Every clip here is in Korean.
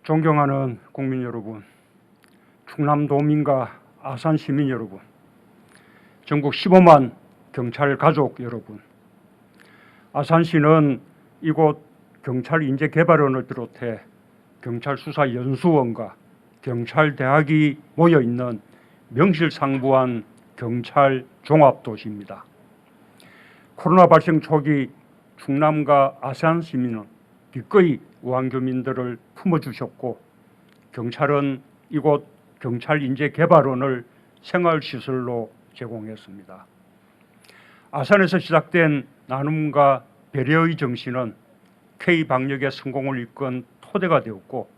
존경하는 국민 여러분, 충남도민과 아산 시민 여러분, 전국 15만 경찰 가족 여러분, 아산시는 이곳 경찰 인재 개발원을 비롯해 경찰수사연수원과 경찰대학이 모여있는 명실상부한 경찰 종합도시입니다. 코로나 발생 초기 충남과 아산 시민은 기꺼이 우한교민들을 품어주셨고, 경찰은 이곳 경찰인재개발원을 생활시설로 제공했습니다. 아산에서 시작된 나눔과 배려의 정신은 K방역의 성공을 이끈 토대가 되었고,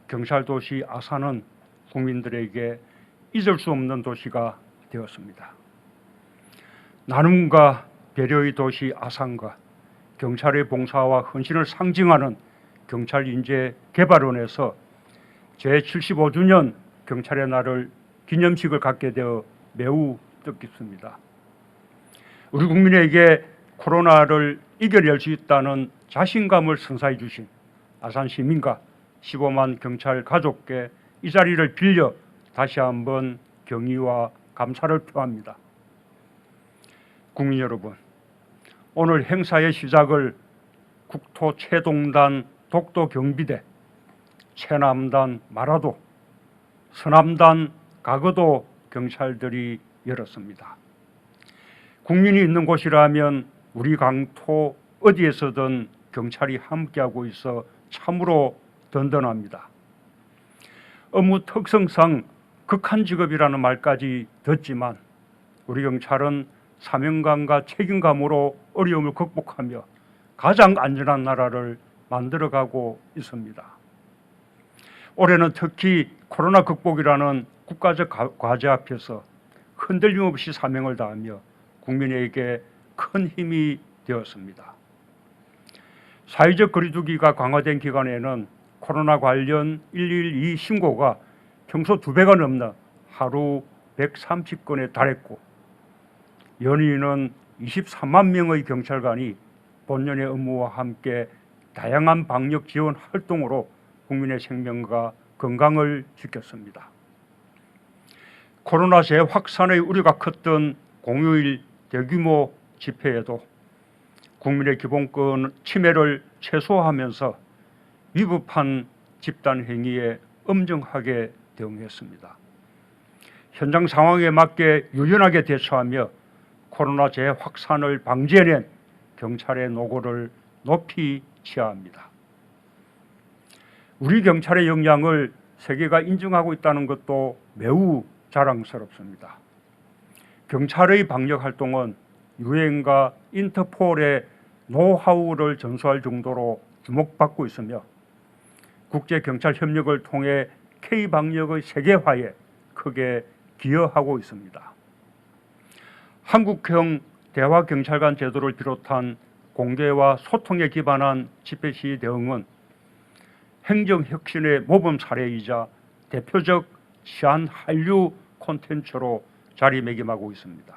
경찰도시 아산은 국민들에게 잊을 수 없는 도시가 되었습니다. 나눔과 배려의 도시 아산과 경찰의 봉사와 헌신을 상징하는 경찰인재개발원에서 제75주년 경찰의 날을 기념식을 갖게 되어 매우 뜻깊습니다. 우리 국민에게 코로나를 이겨낼 수 있다는 자신감을 선사해 주신 아산 시민과 15만 경찰 가족께 이 자리를 빌려 다시 한번 경의와 감사를 표합니다. 국민 여러분, 오늘 행사의 시작을 국토 최동단 독도경비대, 최남단 마라도, 서남단 가거도 경찰들이 열었습니다. 국민이 있는 곳이라면 우리 강토 어디에서든 경찰이 함께하고 있어 참으로 든든합니다. 업무 특성상 극한 직업이라는 말까지 듣지만 우리 경찰은 사명감과 책임감으로 어려움을 극복하며 가장 안전한 나라를 만들어가고 있습니다. 올해는 특히 코로나 극복이라는 국가적 과제 앞에서 흔들림 없이 사명을 다하며 국민에게 큰 힘이 되었습니다. 사회적 거리두기가 강화된 기간에는 코로나 관련 112 신고가 평소 2배가 넘는 하루 130건에 달했고, 연이은 23만 명의 경찰관이 본연의 업무와 함께 다양한 방역 지원 활동으로 국민의 생명과 건강을 지켰습니다. 코로나 재확산의 우려가 컸던 공휴일 대규모 집회에도 국민의 기본권 침해를 최소화하면서 위법한 집단 행위에 엄정하게 대응했습니다. 현장 상황에 맞게 유연하게 대처하며 코로나 재확산을 방지해낸 경찰의 노고를 높이 치하합니다. 우리 경찰의 역량을 세계가 인정하고 있다는 것도 매우 자랑스럽습니다. 경찰의 방역 활동은 유엔과 인터폴의 노하우를 전수할 정도로 주목받고 있으며 국제 경찰 협력을 통해 K방역의 세계화에 크게 기여하고 있습니다. 한국형 대화경찰관 제도를 비롯한 공개와 소통에 기반한 집회 시위 대응은 행정혁신의 모범 사례이자 대표적 시한 한류 콘텐츠로 자리매김하고 있습니다.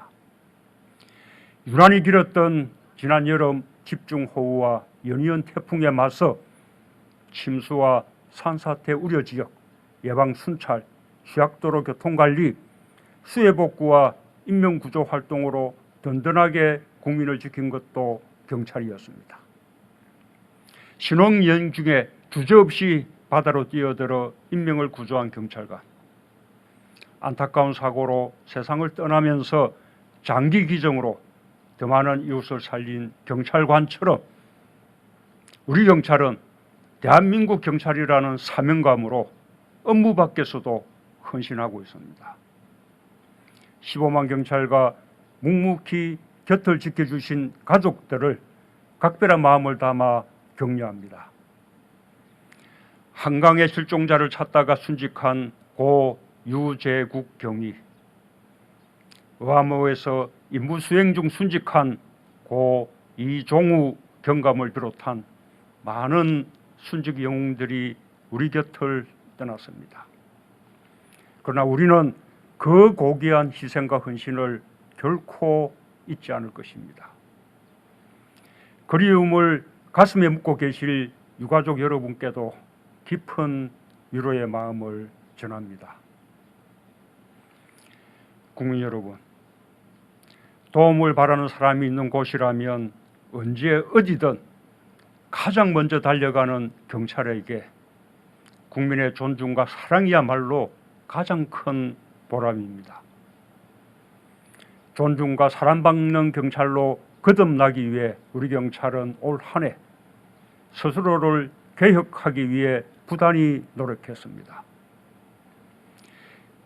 유난히 길었던 지난 여름 집중호우와 연이은 태풍에 맞서 침수와 산사태 우려 지역, 예방 순찰, 취약도로 교통관리, 수해복구와 인명구조 활동으로 든든하게 국민을 지킨 것도 경찰이었습니다. 신혼여행 중에 주저없이 바다로 뛰어들어 인명을 구조한 경찰관, 안타까운 사고로 세상을 떠나면서 장기 기증으로 더 많은 이웃을 살린 경찰관처럼 우리 경찰은 대한민국 경찰이라는 사명감으로 업무 밖에서도 헌신하고 있습니다. 15만 경찰과 묵묵히 곁을 지켜주신 가족들을 각별한 마음을 담아 격려합니다. 한강의 실종자를 찾다가 순직한 고 유재국 경위, 의암호에서 임무 수행 중 순직한 고 이종우 경감을 비롯한 많은 순직 영웅들이 우리 곁을 떠났습니다. 그러나 우리는 그 고귀한 희생과 헌신을 결코 잊지 않을 것입니다. 그리움을 가슴에 묻고 계실 유가족 여러분께도 깊은 위로의 마음을 전합니다. 국민 여러분, 도움을 바라는 사람이 있는 곳이라면 언제 어디든 가장 먼저 달려가는 경찰에게 국민의 존중과 사랑이야말로 가장 큰 보람입니다. 존중과 사랑받는 경찰로 거듭나기 위해 우리 경찰은 올 한 해 스스로를 개혁하기 위해 부단히 노력했습니다.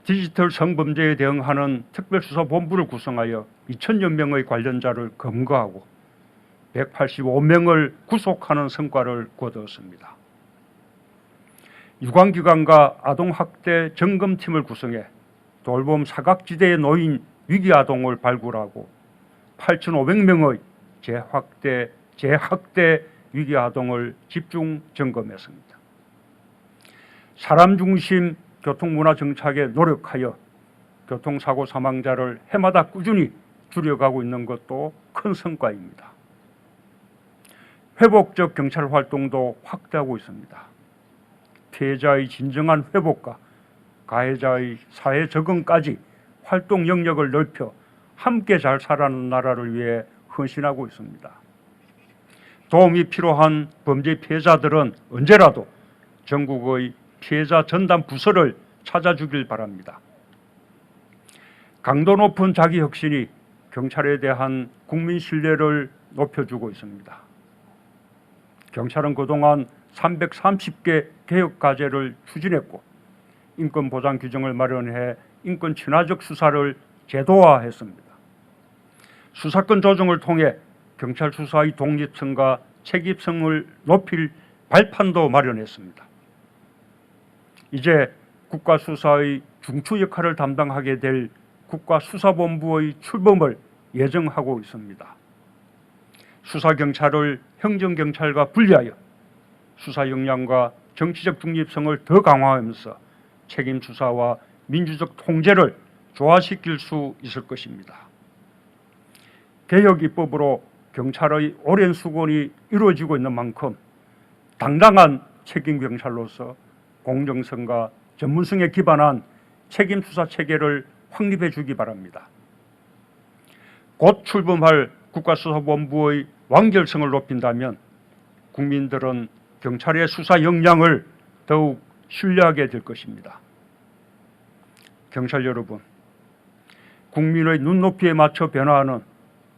디지털 성범죄에 대응하는 특별수사본부를 구성하여 2,000여 명의 관련자를 검거하고 185명을 구속하는 성과를 거두었습니다. 유관기관과 아동학대 점검팀을 구성해 돌봄 사각지대에 놓인 위기아동을 발굴하고 8,500명의 재학대 위기아동을 집중 점검했습니다. 사람 중심 교통문화 정착에 노력하여 교통사고 사망자를 해마다 꾸준히 줄여가고 있는 것도 큰 성과입니다. 회복적 경찰 활동도 확대하고 있습니다. 피해자의 진정한 회복과 가해자의 사회 적응까지 활동 영역을 넓혀 함께 잘 살아가는 나라를 위해 헌신하고 있습니다. 도움이 필요한 범죄 피해자들은 언제라도 전국의 피해자 전담 부서를 찾아주길 바랍니다. 강도 높은 자기 혁신이 경찰에 대한 국민 신뢰를 높여주고 있습니다. 경찰은 그동안 330개 개혁 과제를 추진했고 인권 보장 규정을 마련해 인권 친화적 수사를 제도화했습니다. 수사권 조정을 통해 경찰 수사의 독립성과 책임성을 높일 발판도 마련했습니다. 이제 국가수사의 중추 역할을 담당하게 될 국가수사본부의 출범을 예정하고 있습니다. 수사경찰을 행정경찰과 분리하여 수사 역량과 정치적 중립성을 더 강화하면서 책임 수사와 민주적 통제를 조화시킬 수 있을 것입니다. 개혁 입법으로 경찰의 오랜 수건이 이루어지고 있는 만큼 당당한 책임 경찰로서 공정성과 전문성에 기반한 책임 수사 체계를 확립해 주기 바랍니다. 곧 출범할 국가수사본부의 완결성을 높인다면 국민들은 경찰의 수사 역량을 더욱 신뢰하게 될 것입니다. 경찰 여러분, 국민의 눈높이에 맞춰 변화하는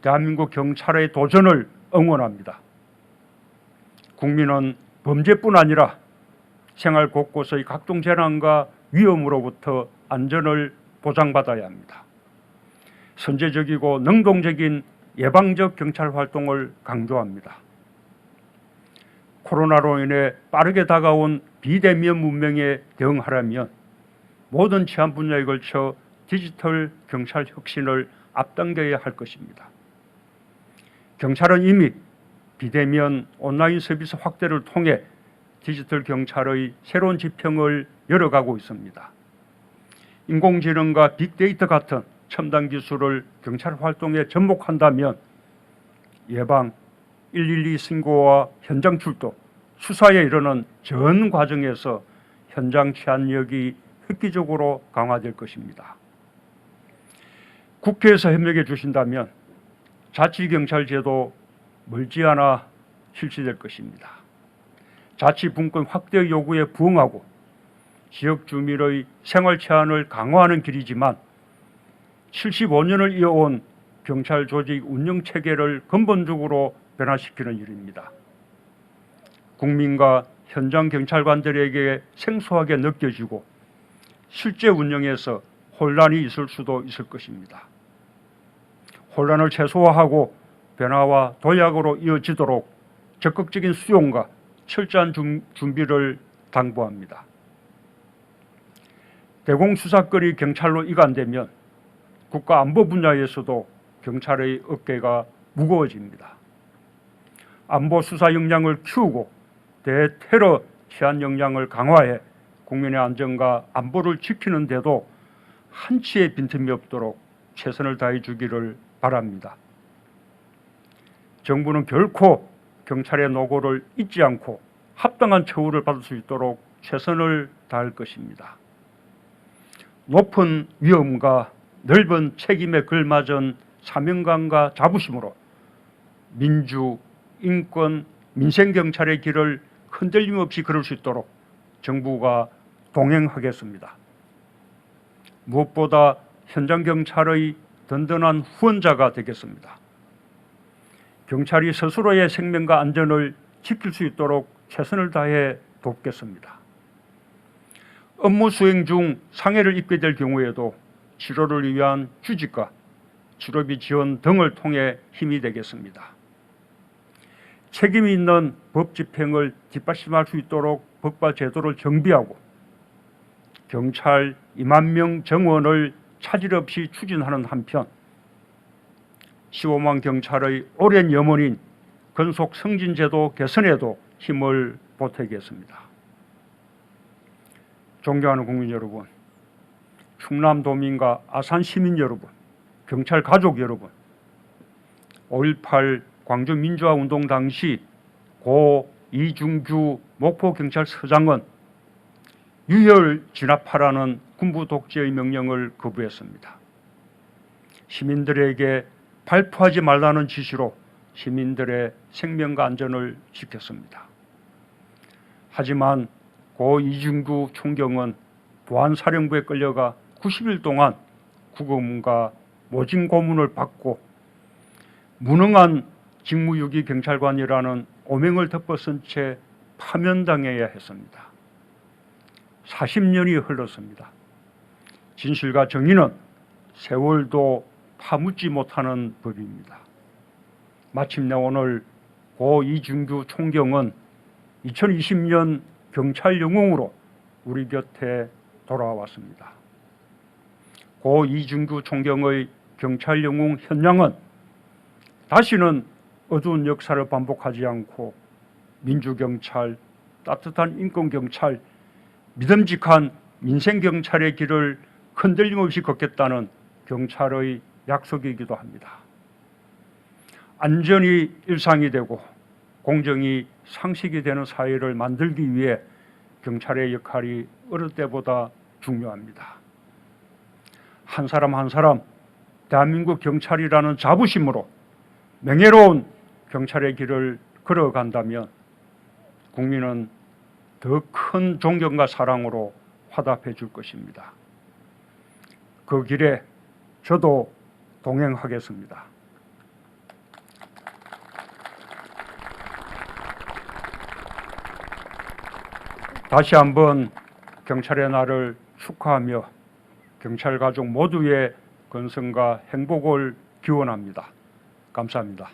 대한민국 경찰의 도전을 응원합니다. 국민은 범죄뿐 아니라 생활 곳곳의 각종 재난과 위험으로부터 안전을 보장받아야 합니다. 선제적이고 능동적인 예방적 경찰 활동을 강조합니다. 코로나로 인해 빠르게 다가온 비대면 문명에 대응하려면 모든 치안 분야에 걸쳐 디지털 경찰 혁신을 앞당겨야 할 것입니다. 경찰은 이미 비대면 온라인 서비스 확대를 통해 디지털 경찰의 새로운 지평을 열어가고 있습니다. 인공지능과 빅데이터 같은 첨단 기술을 경찰 활동에 접목한다면 예방, 112 신고와 현장 출동, 수사에 이르는 전 과정에서 현장 치안력이 획기적으로 강화될 것입니다. 국회에서 협력해 주신다면 자치경찰제도 멀지않아 실시될 것입니다. 자치분권 확대 요구에 부응하고 지역 주민의 생활 치안을 강화하는 길이지만 75년을 이어온 경찰 조직 운영 체계를 근본적으로 변화시키는 일입니다. 국민과 현장 경찰관들에게 생소하게 느껴지고 실제 운영에서 혼란이 있을 수도 있을 것입니다. 혼란을 최소화하고 변화와 도약으로 이어지도록 적극적인 수용과 철저한 준비를 당부합니다. 대공수사권이 경찰로 이관되면 국가안보 분야에서도 경찰의 어깨가 무거워집니다. 안보 수사 역량을 키우고 대테러 치안 역량을 강화해 국민의 안전과 안보를 지키는 데도 한치의 빈틈이 없도록 최선을 다해 주기를 바랍니다. 정부는 결코 경찰의 노고를 잊지 않고 합당한 처우를 받을 수 있도록 최선을 다할 것입니다. 높은 위험과 넓은 책임에 걸맞은 사명감과 자부심으로 민주, 인권, 민생경찰의 길을 흔들림 없이 걸을 수 있도록 정부가 동행하겠습니다. 무엇보다 현장경찰의 든든한 후원자가 되겠습니다. 경찰이 스스로의 생명과 안전을 지킬 수 있도록 최선을 다해 돕겠습니다. 업무 수행 중 상해를 입게 될 경우에도 치료를 위한 휴직과 치료비 지원 등을 통해 힘이 되겠습니다. 책임 있는 법 집행을 뒷받침할 수 있도록 법과 제도를 정비하고 경찰 2만 명 정원을 차질 없이 추진하는 한편 15만 경찰의 오랜 염원인 근속 승진제도 개선에도 힘을 보태겠습니다. 존경하는 국민 여러분, 충남도민과 아산 시민 여러분, 경찰 가족 여러분, 5.18 광주민주화운동 당시 고 이중규 목포경찰서장은 유혈 진압하라는 군부 독재의 명령을 거부했습니다. 시민들에게 발포하지 말라는 지시로 시민들의 생명과 안전을 지켰습니다. 하지만 고 이중규 총경은 보안사령부에 끌려가 90일 동안 구금과 모진 고문을 받고 무능한 직무유기 경찰관이라는 오명을 덮어쓴 채 파면당해야 했습니다. 40년이 흘렀습니다. 진실과 정의는 세월도 파묻지 못하는 법입니다. 마침내 오늘 고 이중규 총경은 2020년 경찰 영웅으로 우리 곁에 돌아왔습니다. 고 이중규 총경의 경찰 영웅 현장은 다시는 어두운 역사를 반복하지 않고 민주경찰, 따뜻한 인권경찰, 믿음직한 민생경찰의 길을 흔들림 없이 걷겠다는 경찰의 약속이기도 합니다. 안전이 일상이 되고 공정이 상식이 되는 사회를 만들기 위해 경찰의 역할이 어느 때보다 중요합니다. 한 사람 한 사람 대한민국 경찰이라는 자부심으로 명예로운 경찰의 길을 걸어간다면 국민은 더 큰 존경과 사랑으로 화답해 줄 것입니다. 그 길에 저도 동행하겠습니다. 다시 한번 경찰의 날을 축하하며 경찰 가족 모두의 건승과 행복을 기원합니다. 감사합니다.